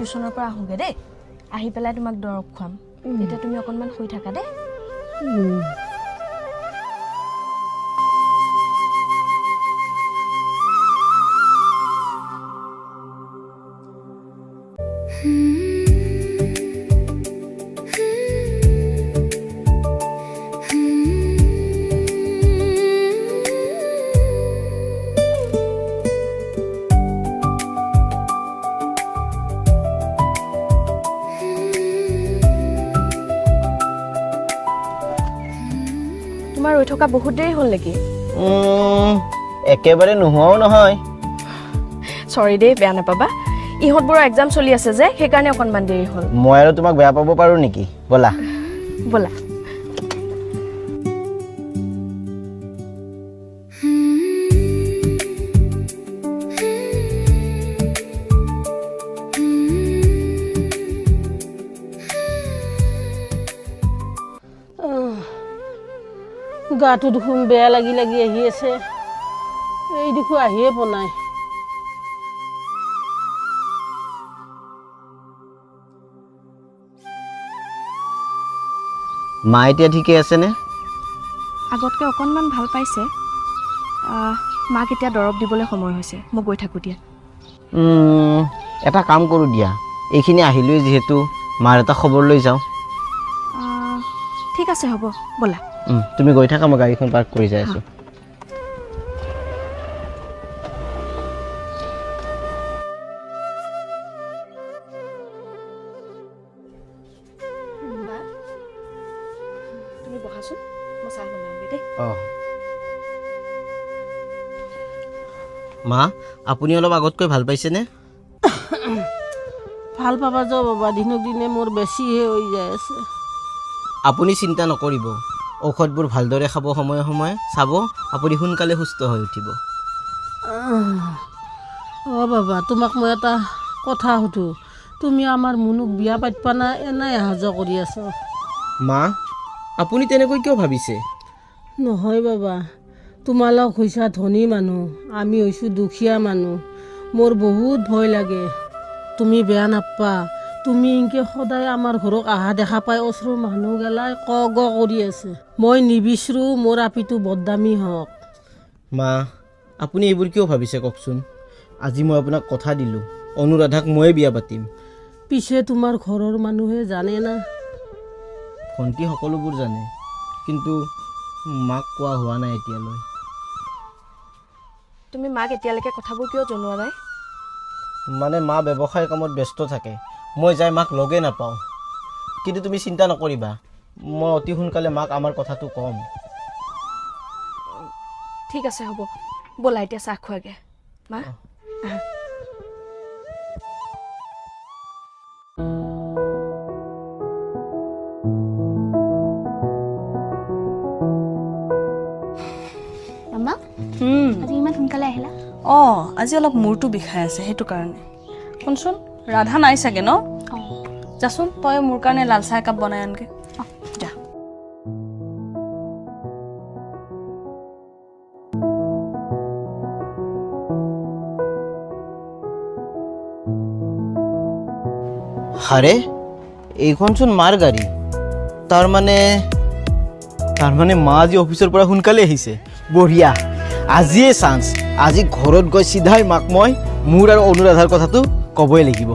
টিউচনৰ পৰা আহোগে দেই আহি পেলাই তোমাক দৰৱ খুৱাম এতিয়া তুমি অকনমান শুই থাকা দেই তোমাৰ ৰৈ থকা বহুত দেৰি হ'ল নেকি একেবাৰে নোহোৱাও নহয় সৰি দেই বেয়া নাপাবা ইহঁতবোৰৰ এক্সাম চলি আছে যে সেইকাৰণে অকনমান দেৰি হ'ল মই আৰু তোমাক বেয়া পাব পাৰো নেকি বলা বলা গাটো দেখোন বেয়া লাগি লাগি আহি আছে এই দেখো আহিয়ে পোনাই মা এতিয়া ঠিকে আছে নে আগতকৈ অকনমান ভাল পাইছে মাক এতিয়া দৰৱ দিবলৈ সময় হৈছে মই গৈ থাকোঁ দিয়া এটা কাম কৰোঁ দিয়া এইখিনি আহিলোই যিহেতু মাৰ এটা খবৰ লৈ যাওঁ ঠিক আছে হ'ব ব'লা তুমি গৈ থাকা মই গাড়ীখন পাৰ্ক কৰি যাই আছোঁ তুমি বহাচোন মই চাহ বনাওঁগৈ দেই মা আপুনি অলপ আগতকৈ ভাল পাইছেনে ভাল পাবা যাওঁ বাবা দিনক দিনে মোৰ বেছিহে হৈ যাই আছে আপুনি চিন্তা নকৰিব ঔষধবোৰ ভালদৰে খাব সময়ে সময়ে চাব আপুনি সোনকালে সুস্থ হৈ উঠিব বাবা তোমাক মই এটা কথা সুধো তুমি আমাৰ মুনুক বিয়া পাতিবা না এনেই অহা যোৱা কৰি আছ মা আপুনি তেনেকৈ কিয় ভাবিছে নহয় বাবা তোমালোক হৈছা ধনী মানুহ আমি হৈছোঁ দুখীয়া মানুহ মোৰ বহুত ভয় লাগে তুমি বেয়া নাপা তুমি ইনকে সদায় আমাৰ ঘৰক অহা দেখা পাই ওচৰৰ মানুহগেলাই ক গ কৰি আছে মই নিবিচাৰোঁ মোৰ আপিটো বদনামী হওক মা আপুনি এইবোৰ কিয় ভাবিছে কওকচোন আজি মই আপোনাক কথা দিলোঁ অনুৰাধাক ময়ে বিয়া পাতিম পিছে তোমাৰ ঘৰৰ মানুহে জানে না ভণ্টি সকলোবোৰ জানে কিন্তু মাক কোৱা হোৱা নাই এতিয়ালৈ তুমি মাক এতিয়ালৈকে কথাবোৰ কিয় জনোৱা নাই মানে মা ব্যৱসায় কামত ব্যস্ত থাকে মই যাই মাক লগে নাপাওঁ কিন্তু তুমি চিন্তা নকৰিবা মই অতি সোনকালে মাক আমাৰ কথাটো ক'ম ঠিক আছে হ'ব ব'লা এতিয়া চাহ খোৱাগে মা আম্মা আজি ইমান সোনকালে আহিলা আজি অলপ মূৰটো বিষাই আছে সেইটো কাৰণে শুনচোন ৰাধা নাই চাগে ন যাচোন তই মোৰ কাৰণে লাল চাহ একাপ বনাই আনগে যা আৰে এইখনচোন মাৰ গাড়ী তাৰমানে মা আজি অফিচৰ পৰা সোনকালে আহিছে বঢ়িয়া আজিয়ে চান্স আজি ঘৰত গৈ চিধাই মাক মই মোৰ আৰু অনুৰাধাৰ কথাটো ক'বই লাগিব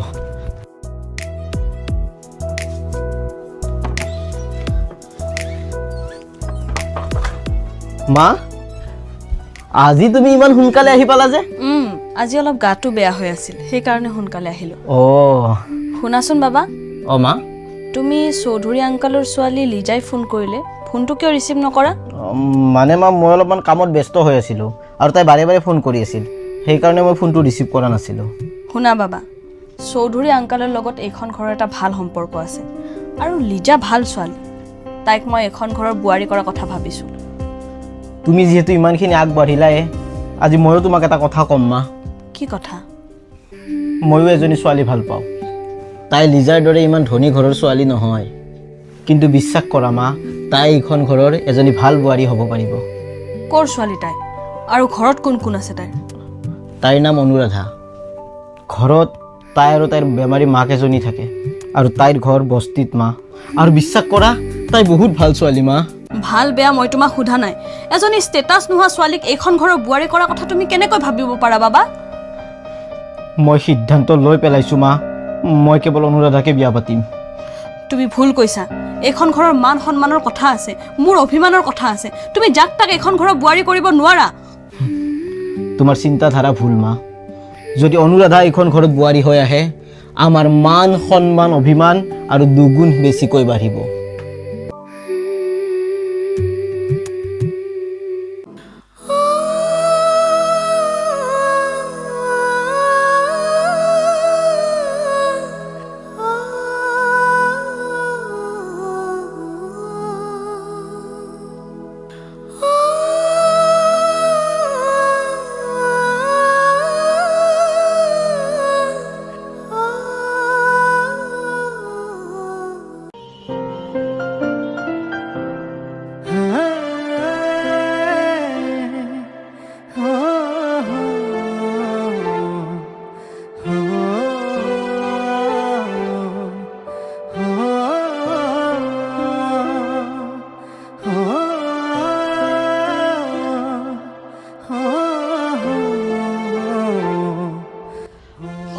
মা আজি তুমি ইমান সোনকালে আহি পালা যে আজি অলপ গাটো বেয়া হৈ আছিল সেইকাৰণে সোনকালে আহিলো শুনাচোন বাবা মা তুমি চৌধুৰী আংকালৰ ছোৱালী লিজাই ফোন কৰিলে ফোনটো কিয় ৰিচিভ নকৰা মানে মা মই অলপমান কামত ব্যস্ত হৈ আছিলোঁ আৰু তাই বাৰে বাৰে ফোন কৰি আছিল সেইকাৰণে মই ফোনটো ৰিচিভ কৰা নাছিলোঁ শুনা বাবা চৌধুৰী আংকালৰ লগত এইখন ঘৰৰ এটা ভাল সম্পৰ্ক আছে আৰু লিজা ভাল ছোৱালী তাইক মই এখন ঘৰৰ বোৱাৰী কৰা কথা ভাবিছোঁ তুমি যিহেতু ইমানখিনি আগবাঢ়িলাই আজি ময়ো তোমাক এটা কথা ক'ম মা কি কথা ময়ো এজনী ছোৱালী ভাল পাওঁ তাই লিজাৰ দৰে ইমান ধনী ঘৰৰ ছোৱালী নহয় কিন্তু বিশ্বাস কৰা মা তাই এইখন ঘৰৰ এজনী ভাল বোৱাৰী হ'ব পাৰিব ক'ৰ ছোৱালী তাই আৰু ঘৰত কোন কোন আছে তাইৰ তাইৰ নাম অনুৰাধা ঘৰত তাই আৰু তাইৰ বেমাৰী মাক এজনী থাকে আৰু তাইৰ ঘৰ বস্তিত মা আৰু বিশ্বাস কৰা তাই বহুত ভাল ছোৱালী মা ভাল বেয়া মই তোমাক সোধা নাই এজনী ষ্টেটাছ নোহোৱা ছোৱালীক এইখন ঘৰৰ বোৱাৰী কৰা কথা তুমি কেনেকৈ ভাবিব পাৰা বাবা মই সিদ্ধান্ত লৈ পেলাইছোঁ মা মই কেৱল অনুৰাধাকে বিয়া পাতিম তুমি ভুল কৈছা এইখন ঘৰৰ মান সন্মানৰ কথা আছে মোৰ অভিমানৰ কথা আছে তুমি যাক তাক এইখন ঘৰৰ বোৱাৰী কৰিব নোৱাৰা তোমাৰ চিন্তাধাৰা ভুল মা যদি অনুৰাধা এইখন ঘৰত বোৱাৰী হৈ আহে আমাৰ মান সন্মান অভিমান আৰু দুগুণ বেছিকৈ বাঢ়িব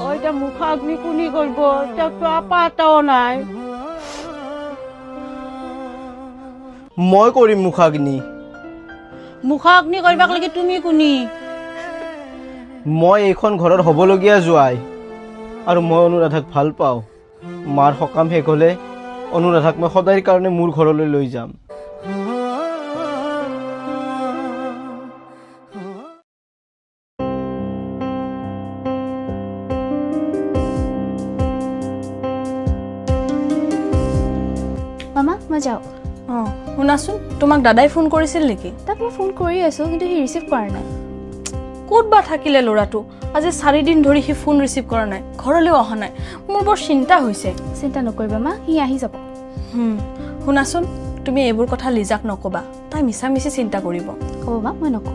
ওইটা মুখাগ্নি কোনি কৰবো তো আপা এটাও নাই মই কৰিম মুখাগ্নি মুখাগ্নি কৰবাক লাগি তুমি কোনি মই এইখন ঘৰৰ হ'বলগীয়া জোৱাই আৰু মই অনুৰাধাক ভাল পাওঁ মাৰ সকাম শেষ হ'লে অনুৰাধাক মই সদায়ৰ কাৰণে মোৰ ঘৰলৈ লৈ যাম মামা মই যাওঁ অঁ শুনাচোন তোমাক দাদাই ফোন কৰিছিল নেকি তাক মই ফোন কৰি আছোঁ কিন্তু সি ৰিচিভ কৰা নাই ক'ত বা থাকিলে ল'ৰাটো আজি 4 দিন ধৰি সি ফোন ৰিচিভ কৰা নাই ঘৰলৈও অহা নাই মোৰ বৰ চিন্তা হৈছে চিন্তা নকৰিবা মা সি আহি যাব শুনাচোন তুমি এইবোৰ কথা লিজাক নক'বা তাই মিছামিছি চিন্তা কৰিব ক'ব মা মই নকওঁ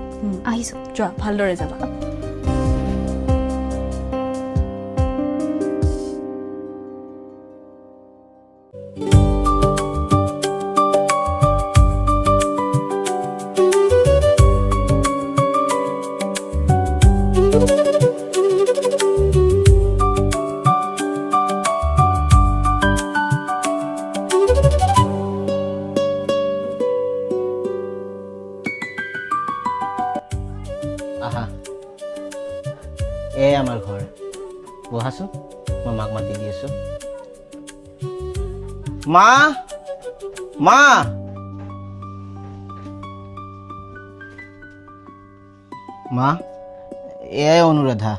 আহিছোঁ যোৱা ভালদৰে যাবা আহা এই আমাৰ ঘৰ বহাচোন মই মাক মাতি দি আছোঁ মা মা মা এয়াই অনুৰাধা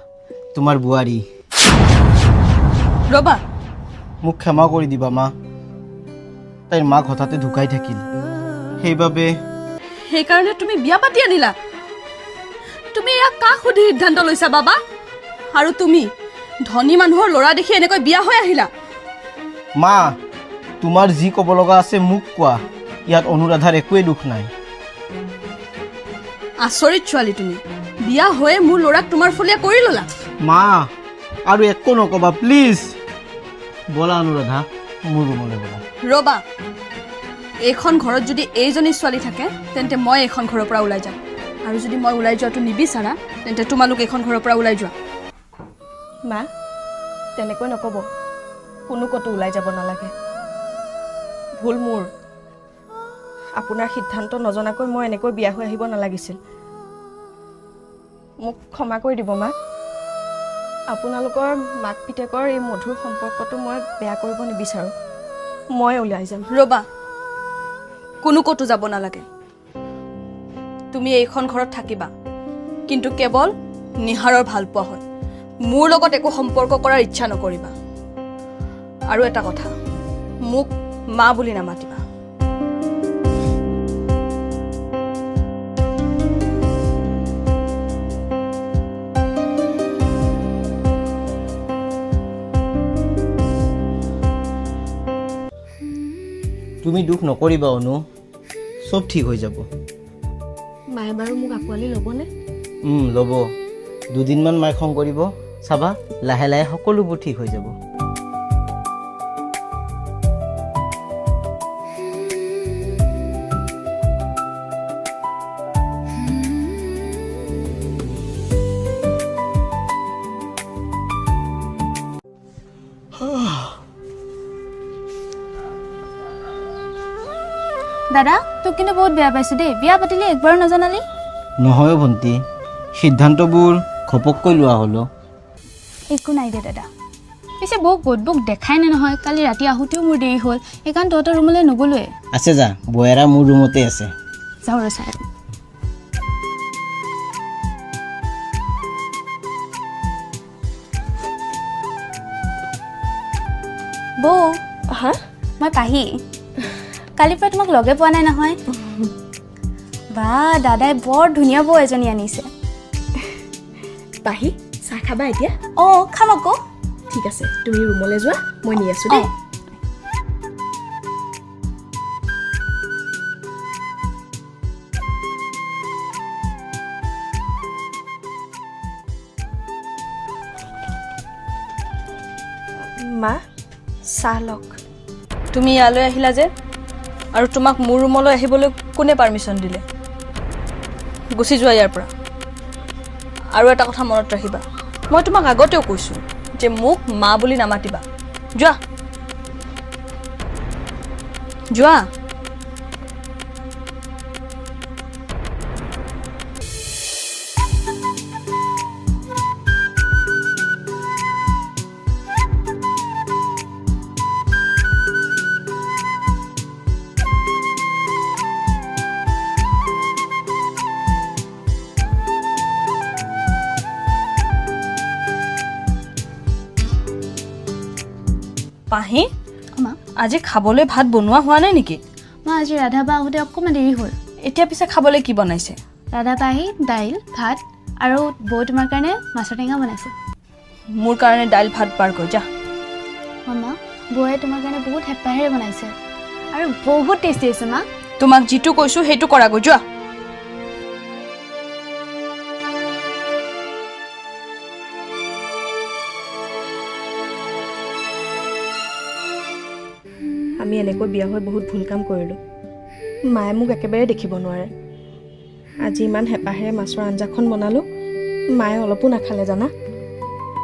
তোমাৰ বোৱাৰী ৰ'বা মোক ক্ষমা কৰি দিবা মা তাইৰ মাক হঠাতে ঢুকাই থাকিল সেইবাবে সেইকাৰণে তুমি বিয়া পাতি আনিলা তুমি ইয়াক কাক সুধি সিদ্ধান্ত লৈছা বাবা আৰু তুমি ধনী মানুহৰ ল'ৰা দেখি এনেকৈ বিয়া হৈ আহিলা মা তোমাৰ যি ক'ব লগা আছে মোক কোৱা ইয়াত অনুৰাধাৰ একোৱেই দুখ নাই আচৰিত ছোৱালী তুমি বিয়া হৈয়ে মোৰ ল'ৰাক তোমাৰ ফলীয়া কৰি ল'লা মা আৰু একো নক'বা প্লিজ ব'লা অনুৰাধা মোৰ ৰুমলৈ ব'লা ৰ'বা এইখন ঘৰত যদি এইজনী ছোৱালী থাকে তেন্তে মই এইখন ঘৰৰ পৰা ওলাই যাম আৰু যদি মই ওলাই যোৱাটো নিবিচাৰা তেন্তে তোমালোক এইখন ঘৰৰ পৰা ওলাই যোৱা মা তেনেকৈ নক'ব কোনো ক'তো ওলাই যাব নালাগে ভুল মোৰ আপোনাৰ সিদ্ধান্ত নজনাকৈ মই এনেকৈ বিয়া হৈ আহিব নালাগিছিল মোক ক্ষমা কৰি দিব মা আপোনালোকৰ মাক পিতেকৰ এই মধুৰ সম্পৰ্কটো মই বেয়া কৰিব নিবিচাৰোঁ মই ওলাই যাম ৰ'বা কোনো ক'তো যাব নালাগে তুমি এইখন ঘৰত থাকিবা কিন্তু কেৱল নিহাৰৰ ভাল পোৱা হয় মোৰ লগত একো সম্পৰ্ক কৰাৰ ইচ্ছা নকৰিবা আৰু এটা কথা মোক মা বুলি নামাতিবা তুমি দুখ নকৰিবা অনু চব ঠিক হৈ যাব মায়ে বাৰু মোক আঁকোৱালি ল'বনে ল'ব দুদিনমান মায়ে খং কৰিব চাবা লাহে লাহে সকলোবোৰ ঠিক হৈ যাব। দাদা তোক কিন্তু বহুত বেয়া পাইছোঁ দেই, বিয়া পাতিলে একবাৰো নজনালি। নহয় ভণ্টি, সিদ্ধান্তবোৰ ঘপককৈ লোৱা হ'লো। একো নাই দে দাদা। পিছে বৌক বৌক দেখাই নে নহয়, কালি ৰাতি আহোঁতেও মোৰ দেৰি হ'ল, সেইকাৰণে তহঁতৰ ৰুমলৈ নগ'লোৱে। আছে যা, বৌয়েৰা মোৰ ৰুমতে আছে। যাওঁ ৰ চাই। বৌ হা? মই পাহি। কালিৰ পৰা তোমাক লগে পোৱা নাই নহয়। বা দাদাই বৰ ধুনীয়া বৌ এজনী আনিছে। পাহি, চাহ খাবা এতিয়া? অঁ খাম আকৌ। ঠিক আছে, তুমি ৰুমলৈ যোৱা, মই নি আছোঁ দেই। অঁ। মা, চাহ লওক। তুমি ইয়ালৈ আহিলা যে, আৰু তোমাক মোৰ ৰুমলৈ আহিবলৈ কোনে পাৰ্মিশ্যন দিলে? গুচি যোৱা ইয়াৰ পৰা। আৰু এটা কথা মনত ৰাখিবা, মই তোমাক আগতেও কৈছোঁ যে মোক মা বুলি নামাতিবা। যোৱা যোৱা। পাহি, মা আজি খাবলৈ ভাত বনোৱা হোৱা নাই নেকি? মা আজি ৰাধা বা আহোঁতে অকণমান দেৰি হ'ল। এতিয়া পিছে খাবলৈ কি বনাইছে? ৰাধা বা আহি দাইল ভাত আৰু বৌ তোমাৰ কাৰণে মাছৰ টেঙা বনাইছে। মোৰ কাৰণে দাইল ভাত পাৰ কৰ যা। মা বৌয়ে তোমাৰ কাৰণে বহুত হেঁপাহেৰে বনাইছে আৰু বহুত টেষ্টি হৈছে মা। তোমাক যিটো কৈছোঁ সেইটো কৰাগৈ, যোৱা। আমি এনেকৈ বিয়া হৈ বহুত ভুল কাম কৰিলোঁ। মায়ে মোক একেবাৰে দেখিব নোৱাৰে। আজি ইমান হেঁপাহেৰে মাছৰ আঞ্জাখন বনালোঁ, মায়ে অলপো নাখালে জানা।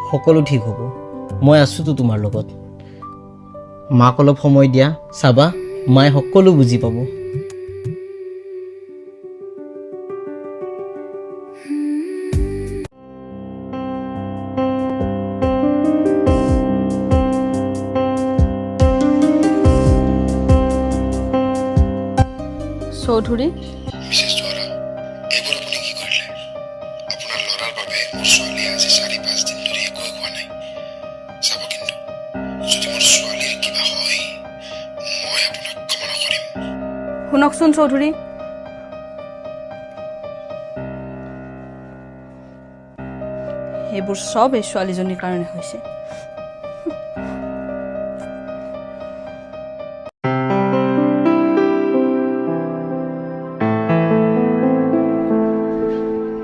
সকলো ঠিক হ'ব, মই আছোঁতো তোমাৰ লগত। মাক অলপ সময় দিয়া, চাবা মায়ে সকলো বুজি পাব। চৌধুৰী, মিছেছ জোৱাৰা, এইবোৰ আপুনি কি কৰিলে? আপোনাৰ ল'ৰাৰ বাবে মোৰ ছোৱালীয়ে আজি ৪-৫ দিন ধৰি একোৱে খোৱা নাই। চাব কিন্তু, যদি মোৰ ছোৱালীৰ কিবা হয়, মই আপোনাক ক্ষমা নকৰিম। শুনকচোন চৌধুৰী, সেইবোৰ চব এই ছোৱালীজনীৰ কাৰণে হৈছে।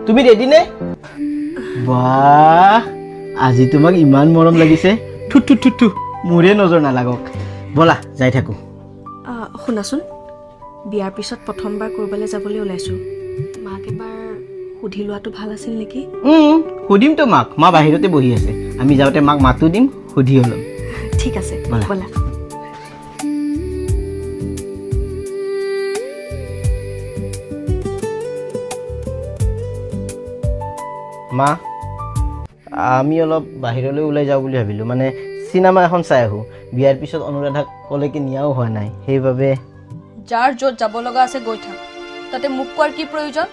তুমি ৰেডি নে? বাহ, আজি তোমাক ইমান মৰম লাগিছে। থু থু থু থু, মোৰে নজৰ নালাগক। ব'লা যাই থাকোঁ। শুনাচোন, বিয়াৰ পিছত প্ৰথমবাৰ ক'ৰবালৈ যাবলৈ ওলাইছোঁ। মাক এবাৰ সুধি লোৱাটো ভাল আছিল নেকি? সুধিমতো মাক, মা বাহিৰতে বহি আছে। আমি যাওঁতে মাক মাতো দিম, সুধি ল'ম। ঠিক আছে, ব'লা। ব'লা। মা, আমি অলপ বাহিৰলৈ ওলাই যাওঁ বুলি ভাবিলোঁ, মানে চিনেমা এখন চাই আহোঁ। বিয়াৰ পিছত অনুৰাধাক কলৈকে নিয়াও হোৱা নাই, সেইবাবে। যাৰ য'ত যাব লগা আছে গৈ থাক, তাতে মোক কোৱাৰ কি প্ৰয়োজন?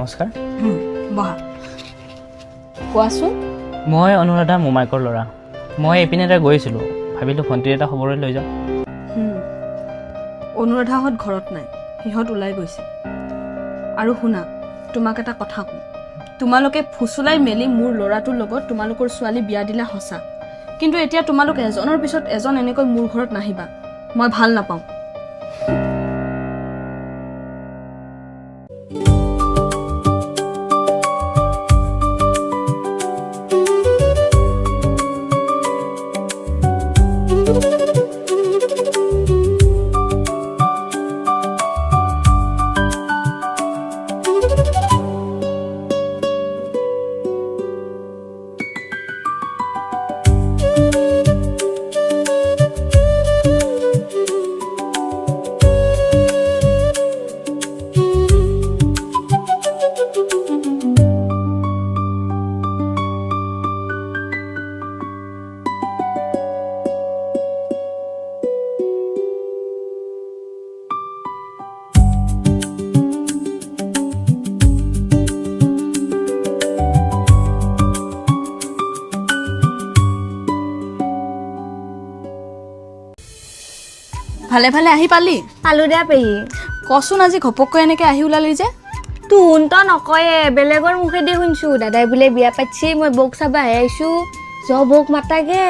নমস্কাৰ। বহা। কোৱাচোন। মই অনুৰাধা মোমাইকৰ ল'ৰা। মই এইপিনে এটা গৈছিলোঁ, ভাবিলোঁ ভণ্টিৰ এটা খবৰলৈ লৈ যাওঁ। অনুৰাধাহঁত ঘৰত নাই, সিহঁত ওলাই গৈছে। আৰু শুনা, তোমাক এটা কথা কওঁ, তোমালোকে ফুচুলাই মেলি মোৰ ল'ৰাটোৰ লগত তোমালোকৰ ছোৱালী বিয়া দিলা সঁচা, কিন্তু এতিয়া তোমালোক এজনৰ পিছত এজন এনেকৈ মোৰ ঘৰত নাহিবা, মই ভাল নাপাওঁ। ভালে ভালে আহি পালি? পালো দে পেহী। কচোন আজি ঘপককৈ এনেকৈ আহি ওলালি যে? তোন তো নকয়ে, বেলেগৰ মুখেদি শুনছো দাদাই বোলে বিয়া পাতিছি, মই বৌক চাব আহি আহিছো, বৌক মাতাগে।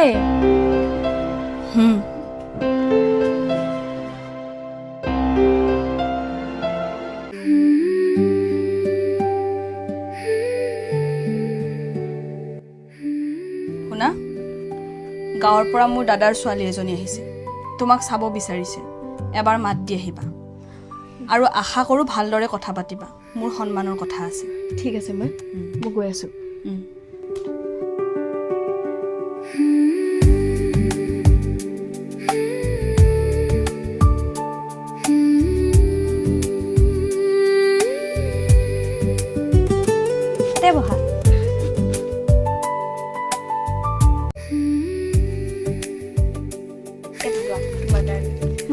শুনা, গাঁৱৰ পৰা মোৰ দাদাৰ ছোৱালী এজনী আহিছে, তোমাক চাব বিচাৰিছে, এবাৰ মাত দি আহিবা। আৰু আশা কৰোঁ ভালদৰে কথা পাতিবা, মোৰ সন্মানৰ কথা আছে। ঠিক আছে, মই গৈ আছোঁ। দে বহা।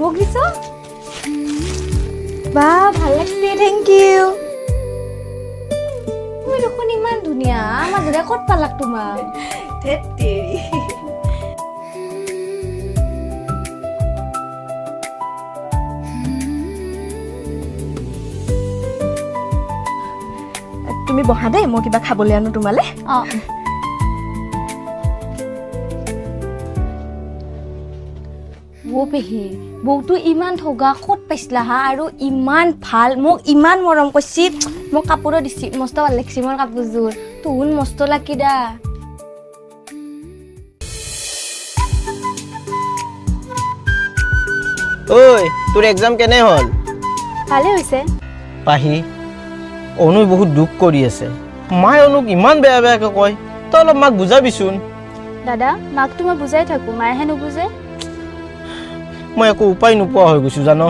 মোক দিছ? বা ভাল লাগছে, থেংক ইউ। তুমি দেখোন ইমান ধুনীয়া, আমাৰ দাদাই ক'ত পালাক তোমাক? তুমি বহা দেই, মই কিবা খাবলৈ আনো তোমালে। অঁ বৌ পেহী, বৌটো ইমান ঠগা ক'ত পাইছিলা হা? আৰু ইমান ভাল, মোক ইমান মৰম কৰিছি, মোক কাপোৰো দিছি, মস্ত ভাল লাগছি মোৰ কাপোৰযোৰ। তোন মস্ত লাকি দা। ঐ, তোৰ এক্সাম কেনে হ'ল? ভালে হৈছে। পাহি, অনুই বহুত দুখ কৰি আছে। মায়ে অনুক ইমান বেয়া বেয়াকে কয়, তই অলপ মাক বুজাবিচোন। দাদা, মাকতো মই বুজাই থাকো, মায়েহে নুবুজে। মই একো উপায় নোপোৱা হৈ গৈছোঁ জানো।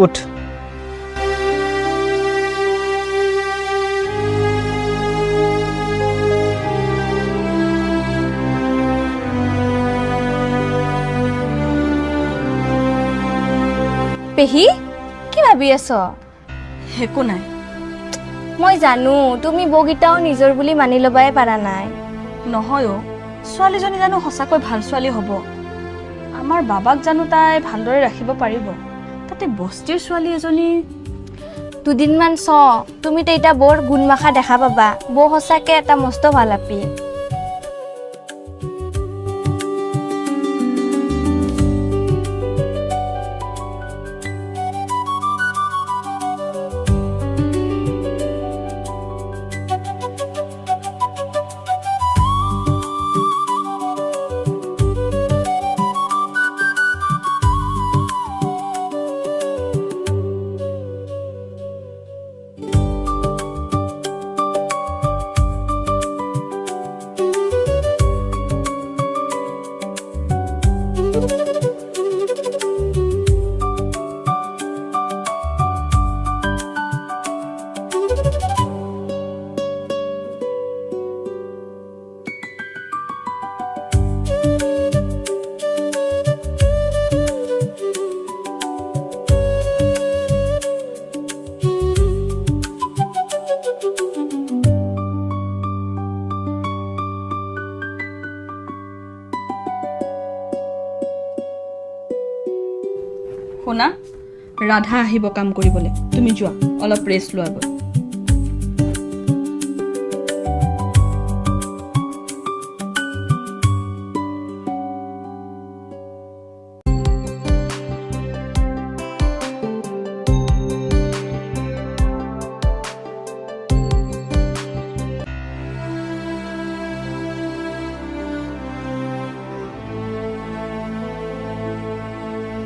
উঠ। পেহী, কি ভাবি আছ? একো নাই। মই জানো তুমি বৌকেইটাও নিজৰ বুলি মানি ল'বাই পাৰা নাই। নহয় অ', ছোৱালীজনী জানো সঁচাকৈ ভাল ছোৱালী হ'ব? আমাৰ বাবাক জানো তাই ভালদৰে ৰাখিব পাৰিব? তাতে বস্তিৰ ছোৱালী এজনী। দুদিনমান তুমি এতিয়া বৰ গুণমাখা দেখা পাবা। বৌ সঁচাকে এটা মস্ত ভাল আপি। শুনা, ৰাধা আহিব কাম কৰিবলৈ, তুমি যোৱা অলপ ৰেষ্ট লোৱাগৈ।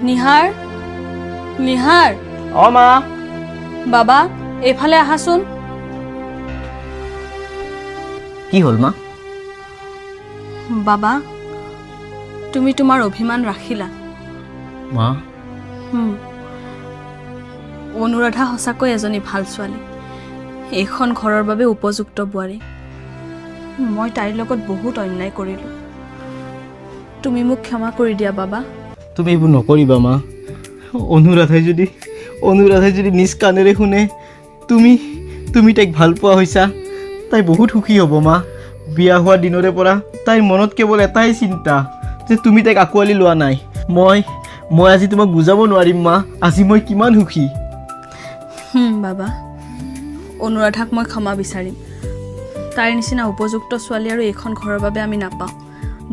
নিহাৰ, নিহাৰ, অ মা। বাবা এইফালে আহাচোন। কি হ'ল মা? বাবা, তুমি তোমাৰ অভিমান ৰাখিলা। মা, অনুৰাধা সঁচাকৈ এজনী ভাল ছোৱালী, এইখন ঘৰৰ বাবে উপযুক্ত বোৱাৰী। মই তাইৰ লগত বহুত অন্যায় কৰিলোঁ, তুমি মোক ক্ষমা কৰি দিয়া বাবা। তুমি এইবোৰ নকৰিবা মা। অনুৰাধাই যদি নিজ কাণেৰে শুনে তুমি তাইক ভাল পোৱা হৈছা, তাই বহুত সুখী হ'ব মা। বিয়া হোৱা দিনৰে পৰা তাইৰ মনত কেৱল এটাই চিন্তা যে তুমি তাইক আঁকোৱালি লোৱা নাই। মই আজি তোমাক বুজাব নোৱাৰিম মা, আজি মই কিমান সুখী। বাবা, অনুৰাধাক মই ক্ষমা বিচাৰিম। তাইৰ নিচিনা উপযুক্ত ছোৱালী আৰু এইখন ঘৰৰ বাবে আমি নাপাওঁ।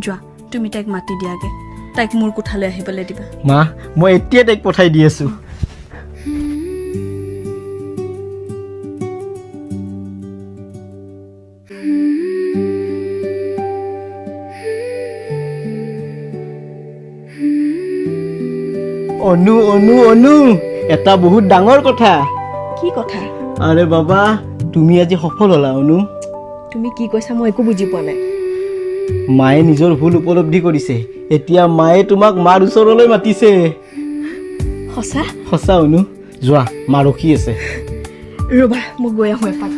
যোৱা, তুমি তাইক মাতি দিয়াগে, তাইক মোৰ কোঠালৈ আহিবলৈ দিবা। মা, মই এতিয়াই তাইক পঠাই দি আছোঁ। অনু এটা বহুত ডাঙৰ কথা। কি কথা? আৰে বাবা, তুমি আজি সফল হ'লা অনু। তুমি কি কৈছা মই একো বুজি পোৱা নাই। মায়ে নিজৰ ভুল উপলব্ধি কৰিছে, এতিয়া মায়ে তোমাক মাৰ ওচৰলৈ মাতিছে। সঁচা? সঁচা অনু, যোৱা, মা ৰখি আছে। ৰ'বা, মই গৈ আহোঁ এপাক।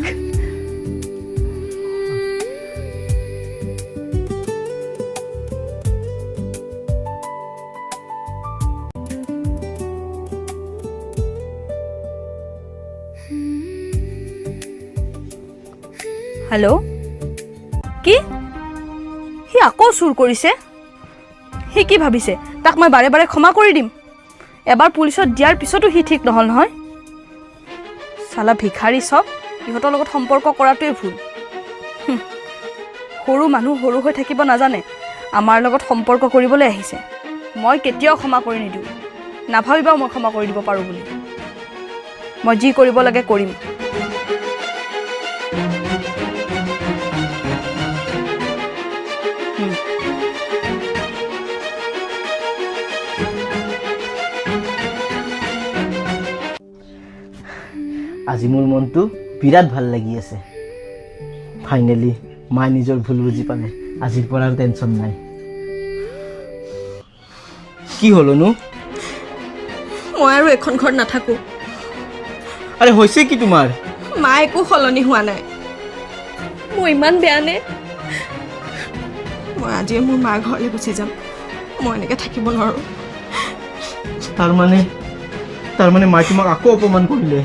হেল্ল', কি? সি আকৌ চুৰ কৰিছে? সি কি ভাবিছে তাক মই বাৰে বাৰে ক্ষমা কৰি দিম? এবাৰ পুলিচত দিয়াৰ পিছতো সি ঠিক নহ'ল নহয়। চালা ভিখাৰী চব, ইহঁতৰ লগত সম্পৰ্ক কৰাটোৱে ভুল। সৰু মানুহ সৰু হৈ থাকিব নাজানে, আমাৰ লগত সম্পৰ্ক কৰিবলৈ আহিছে। মই কেতিয়াও ক্ষমা কৰি নিদিওঁ, নাভাবিবা মই ক্ষমা কৰি দিব পাৰোঁ বুলি। মই যি কৰিব লাগে কৰিম। আজি মোৰ মনটো বিৰাট ভাল লাগি আছে। ফাইনেলি মায়ে নিজৰ ভুল বুজি পালে, আজিৰ পৰা আৰু টেনশ্যন নাই। কি হ'ল অনু? মই আৰু এখন ঘৰত নাথাকোঁ। আৰে হৈছে কি তোমাৰ? মা একো সলনি হোৱা নাই। মই ইমান বেয়া নে? মই আজিয়ে মোৰ মাৰ ঘৰলৈ গুচি যাম। মই এনেকৈ থাকিব নোৱাৰোঁ। তাৰমানে মায়ে তোমাক আকৌ অপমান কৰিলে?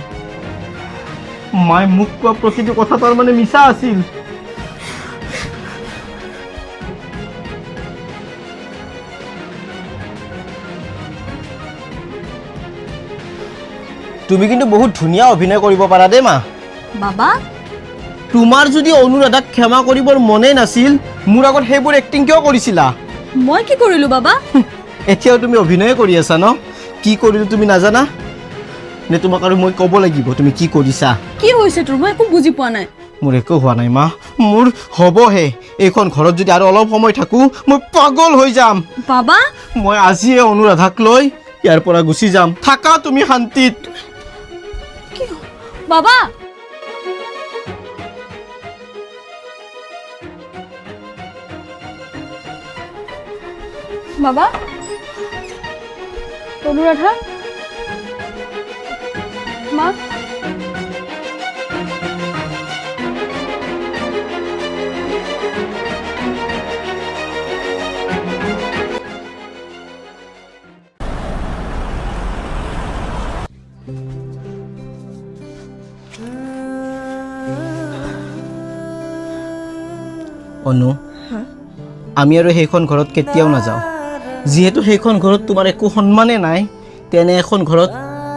মায়ে মোক কোৱা প্ৰতিটো কথা তাৰমানে মিছা আছিল? তুমি কিন্তু বহুত ধুনীয়া অভিনয় কৰিব পাৰা দেই মা। বাবা, তোমাৰ যদি অনুৰাধাক ক্ষমা কৰিবৰ মনেই নাছিল, মোৰ আগত সেইবোৰ এক্টিং কিয় কৰিছিলা? মই কি কৰিলোঁ বাবা? এতিয়াও তুমি অভিনয় কৰি আছা ন? কি কৰিলোঁ তুমি নাজানা নে? তোমাক আৰু মই ক'ব লাগিব তুমি কি কৰিছা। কি হৈছে তোৰ? মই একো বুজি পোৱা নাই। মোৰ একো হোৱা নাই মা, মোৰ হ'বহে। এইখন ঘৰত যদি আৰু অলপ সময় থাকোঁ মই পাগল হৈ যাম। বাবা, মই আজিয়ে অনুৰাধাক লৈ ইয়াৰ পৰা গুচি যাম। থাকা তুমি শান্তিত। বাবা, বাবা, অনুৰাধা, মা, অনু, আমি আৰু সেইখন ঘৰত কেতিয়াও নাযাওঁ। যিহেতু সেইখন ঘৰত তোমাৰ একো সন্মানে নাই, তেনে এখন ঘৰত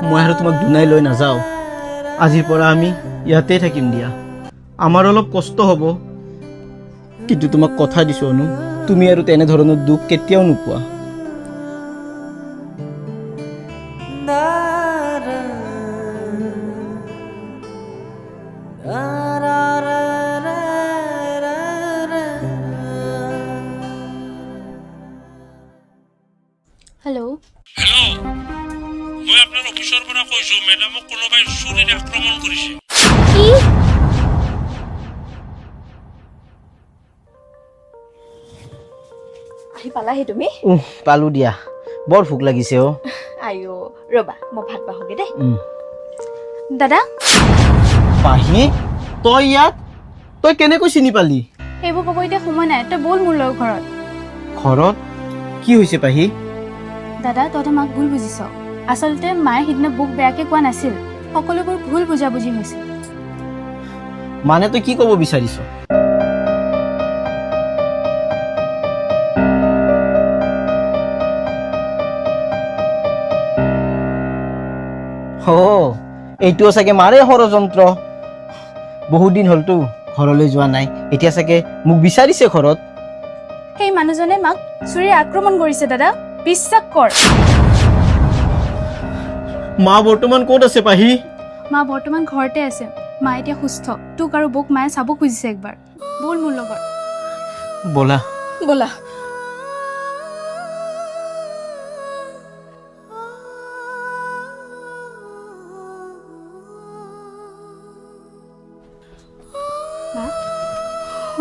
মই আৰু তোমাক দুনাই লৈ নাযাওঁ। আজিৰ পৰা আমি ইয়াতে থাকিম দিয়া। আমাৰ অলপ কষ্ট হ'ব, কিন্তু তোমাক কথা দিছোঁ অনু, তুমি আৰু তেনেধৰণৰ দুখ কেতিয়াও নোপোৱা। হেল্ল' হেল্ল', মই আপোনাৰ অফিচৰ পৰা কৈছোঁ মেডামক কোনোবাই চুৰিৰে আক্ৰমণ কৰিছে। কি? আহি পালাহি তুমি? পালোঁ দিয়া, বৰ ভোক লাগিছে অ'। আইঅ ৰ'বা মই ভাত বাঢ়োগে দেই। দাদা, পাহি, তই ইয়াত? তই কেনেকৈ চিনি পালি? সেইবোৰ ক'ব এতিয়া সময় নাই, তই ব'ল মোৰ লগত ঘৰত। ঘৰত? কি হৈছে পাহি? দাদা, তহঁতে মাক ভুল বুজিছ। আচলতে মায়ে সিদিনা বুক বেয়াকৈ কোৱা নাছিল, সকলোবোৰ ভুল বুজাবুজি হৈছিল। মানে তই কি ক'ব বিচাৰিছ? এইটোও চাগে মাৰে ষড়যন্ত্ৰ। বহুত দিন হ'লতো ঘৰলৈ যোৱা নাই, এতিয়া চাগে মোক বিচাৰিছে ঘৰত। সেই মানুহজনে মাক চুৰিৰে আক্ৰমণ কৰিছে দাদা, বিশ্বাস কৰ। মা বৰ্তমান ক'ত আছে পাহি? মা বৰ্তমান ঘৰতে আছে, মা এতিয়া সুস্থ। তোক আৰু বৌক মায়ে চাব খুজিছে একবাৰ, ব'ল মোৰ লগত। ব'লা। ব'লা।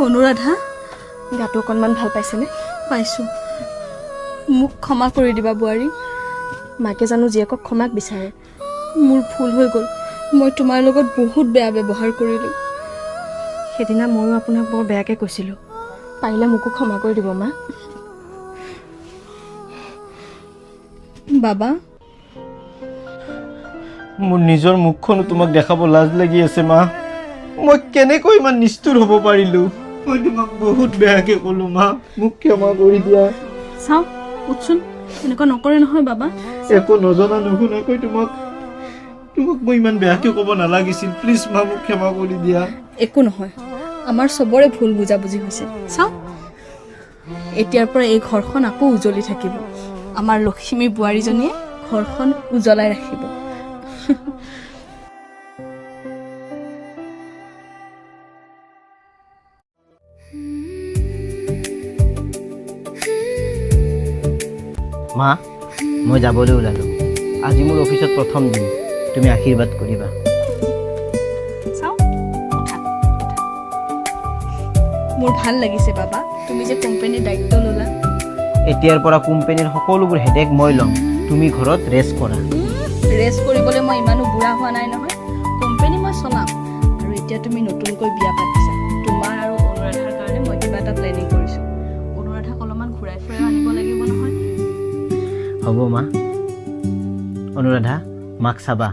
অনুৰাধা, গাটো অকণমান ভাল পাইছেনে? পাইছোঁ। মোক ক্ষমা কৰি দিবা বোৱাৰী। মাকে জানো জীয়েকক ক্ষমাক বিচাৰে? মোৰ ভুল হৈ গ'ল, মই তোমাৰ লগত বহুত বেয়া ব্যৱহাৰ কৰিলোঁ। সেইদিনা ময়ো আপোনাক বৰ বেয়াকৈ কৈছিলোঁ, পাৰিলে মোকো ক্ষমা কৰি দিব মা। বাবা, মোৰ নিজৰ মুখখনো তোমাক দেখাব লাজ লাগি আছে মা। মই কেনেকৈ ইমান নিষ্ঠুৰ হ'ব পাৰিলোঁ? মই তোমাক বহুত বেয়াকৈ ক'লোঁ মা, মোক ক্ষমা কৰি দিয়া। চাওঁ উঠচোন, এনেকুৱা নকৰে নহয় বাবা। একো নজনা নুশুনাকৈ তোমাক মই ইমান বেয়াকৈ ক'ব নালাগিছিল। প্লিজ মা, মোক ক্ষমা কৰি দিয়া। একো নহয়, আমাৰ চবৰে ভুল বুজাবুজি হৈছে। চাওঁ, এতিয়াৰ পৰা এই ঘৰখন আকৌ উজ্বলি থাকিব। আমাৰ লক্ষ্মী বোৱাৰীজনীয়ে ঘৰখন উজ্বলাই ৰাখিব। মা, মই যাবলৈ ওলালোঁ। আজি মোৰ অফিচত প্ৰথম দিন, তুমি আশীৰ্বাদ কৰিবা। চাওঁ, মোৰ ভাল লাগিছে বাবা, তুমি যে কোম্পানীৰ দায়িত্ব ল'লা। এতিয়াৰ পৰা কোম্পানীৰ সকলোবোৰ হেডেক মই ল'ম, তুমি ঘৰত ৰেষ্ট কৰা। ৰেষ্ট কৰিবলৈ মই ইমানো বুঢ়া হোৱা নাই নহয়, কোম্পানী মই চলাম। আৰু এতিয়া তুমি নতুনকৈ বিয়া পাতিছা, তোমাৰ আৰু অনুৰাধাৰ কাৰণে মই কিবা এটা প্লেনিং কৰিছোঁ। অনুৰাধাক অলপমান ঘূৰাই ফুৰাই আনিব লাগিব নহয়। হ'ব মা। অনুৰাধা, মাক চাবা,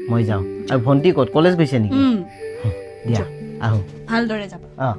মই যাওঁ। আৰু ভণ্টি ক'ত, কলেজ গৈছে নেকি? দিয়া আহোঁ। ভালদৰে যাবা। অঁ।